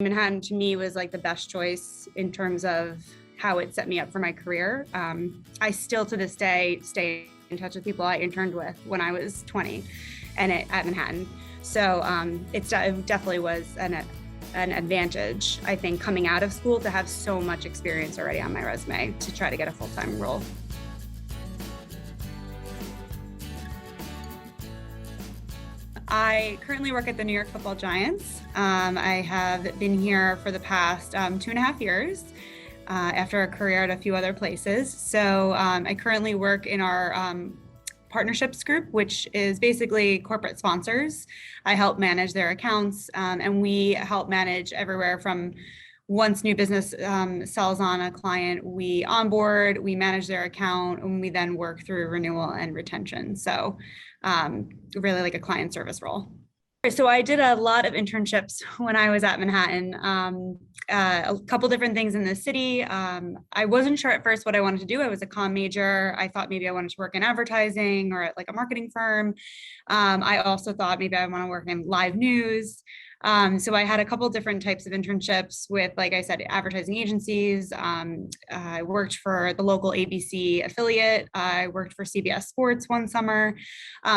Manhattan to me was like the best choice in terms of how it set me up for my career. I still to this day stay in touch with people I interned with when I was 20 and at Manhattan. So it definitely was an advantage, I think, coming out of school to have so much experience already on my resume to try to get a full-time role. I currently work at the New York Football Giants. I have been here for the past 2.5 years after a career at a few other places. So I currently work in our partnerships group, which is basically corporate sponsors. I help manage their accounts, and we help manage everywhere from once new business sells on a client, we onboard, we manage their account, and we then work through renewal and retention. So really like a client service role. So I did a lot of internships when I was at Manhattan, a couple different things in the city. I wasn't sure at first what I wanted to do. I was a comm major. I thought maybe I wanted to work in advertising or at like a marketing firm. I also thought maybe I want to work in live news. So I had a couple different types of internships with, like I said, advertising agencies. I worked for the local ABC affiliate. I worked for CBS Sports one summer.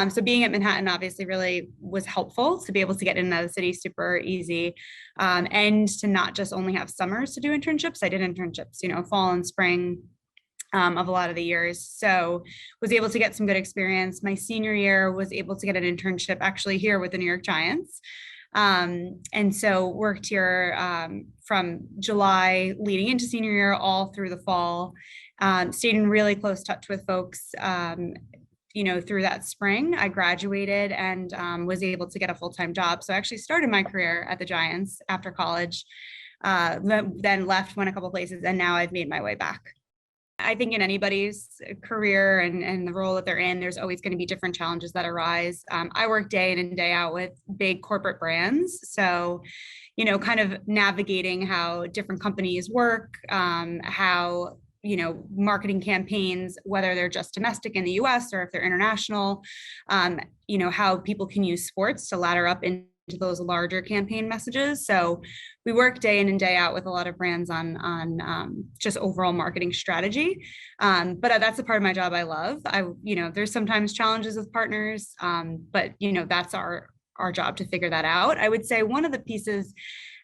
So being at Manhattan obviously really was helpful to be able to get in and out of the city super easy, and to not just only have summers to do internships. I did internships, fall and spring of a lot of the years. So was able to get some good experience. My senior year was able to get an internship actually here with the New York Giants. And so worked here from July leading into senior year all through the fall, stayed in really close touch with folks, through that spring. I graduated and was able to get a full-time job. So I actually started my career at the Giants after college, then left, went a couple places, and now I've made my way back. I think in anybody's career and the role that they're in, there's always going to be different challenges that arise. I work day in and day out with big corporate brands. So, kind of navigating how different companies work, how, marketing campaigns, whether they're just domestic in the US or if they're international, how people can use sports to ladder up into those larger campaign messages. So we work day in and day out with a lot of brands on just overall marketing strategy. But that's a part of my job I love. There's sometimes challenges with partners, but that's our job to figure that out. I would say one of the pieces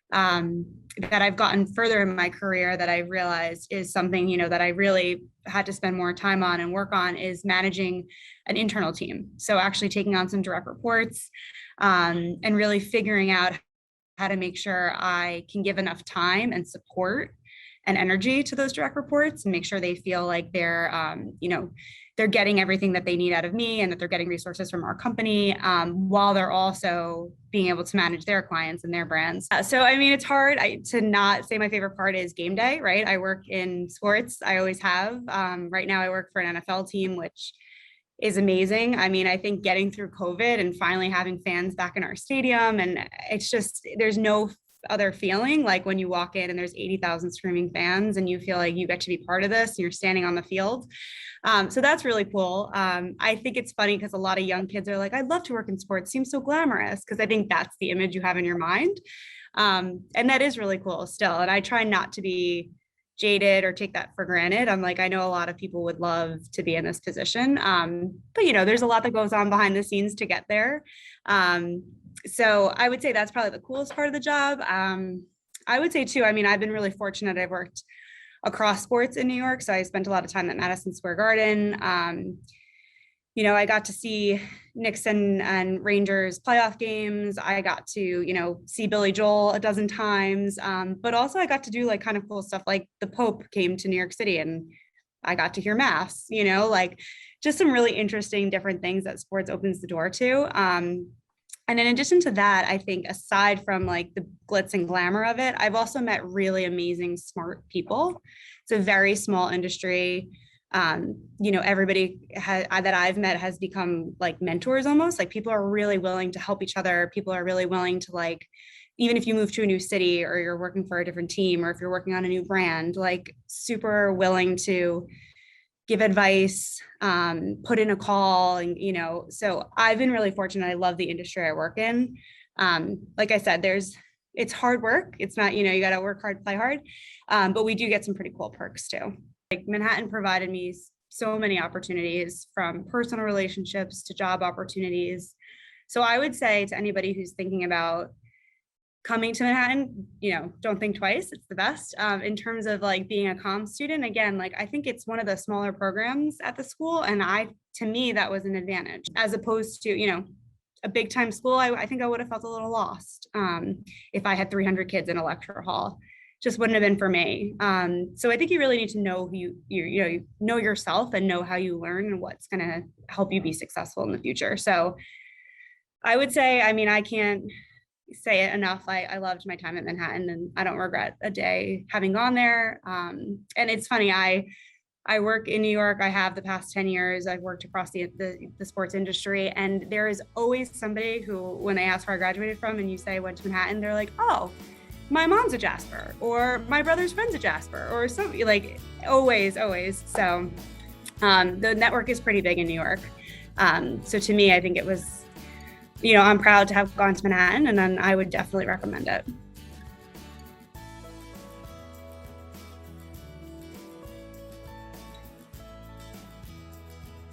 that I've gotten further in my career that I realized is something, that I really had to spend more time on and work on is managing an internal team. So actually taking on some direct reports, and really figuring out how to make sure I can give enough time and support and energy to those direct reports and make sure they feel like they're getting everything that they need out of me and that they're getting resources from our company, while they're also being able to manage their clients and their brands. So, it's hard to not say my favorite part is game day, right? I work in sports. I always have. Right now I work for an NFL team, which is amazing. I think getting through COVID and finally having fans back in our stadium, and it's just, there's no other feeling like when you walk in and there's 80,000 screaming fans and you feel like you get to be part of this and you're standing on the field. So that's really cool. I think it's funny because a lot of young kids are like, I'd love to work in sports. Seems so glamorous, because I think that's the image you have in your mind. And that is really cool still. And I try not to be jaded or take that for granted. I'm like, I know a lot of people would love to be in this position. But there's a lot that goes on behind the scenes to get there. So I would say that's probably the coolest part of the job. I would say too, I've been really fortunate. I've worked across sports in New York. So I spent a lot of time at Madison Square Garden. I got to see Knicks and Rangers playoff games. I got to, see Billy Joel a dozen times. But also I got to do like kind of cool stuff. Like the Pope came to New York City and I got to hear mass, like just some really interesting different things that sports opens the door to. And in addition to that, I think aside from like the glitz and glamour of it, I've also met really amazing, smart people. It's a very small industry. Everybody that I've met has become like mentors almost. Like people are really willing to help each other. People are really willing to like, even if you move to a new city or you're working for a different team or if you're working on a new brand, like super willing to give advice, put in a call, and so I've been really fortunate. I love the industry I work in. Like I said, it's hard work. It's not, you got to work hard, play hard. But we do get some pretty cool perks too. Like Manhattan provided me so many opportunities, from personal relationships to job opportunities. So I would say to anybody who's thinking about coming to Manhattan, don't think twice. It's the best. In terms of like being a comm student, again, like I think it's one of the smaller programs at the school. And to me, that was an advantage, as opposed to, a big time school. I think I would have felt a little lost if I had 300 kids in a lecture hall. Just wouldn't have been for me. So I think you really need to know who you know yourself and know how you learn and what's going to help you be successful in the future. So I would say, I can't say it enough. I loved my time at Manhattan, and I don't regret a day having gone there. And it's funny, I work in New York. I have the past 10 years. I've worked across the sports industry, and there is always somebody who, when they ask where I graduated from and you say I went to Manhattan, they're like, oh, my mom's a Jasper, or my brother's friend's a Jasper, or something, like always. So the network is pretty big in New York. So to me, I think it was, I'm proud to have gone to Manhattan, and then I would definitely recommend it.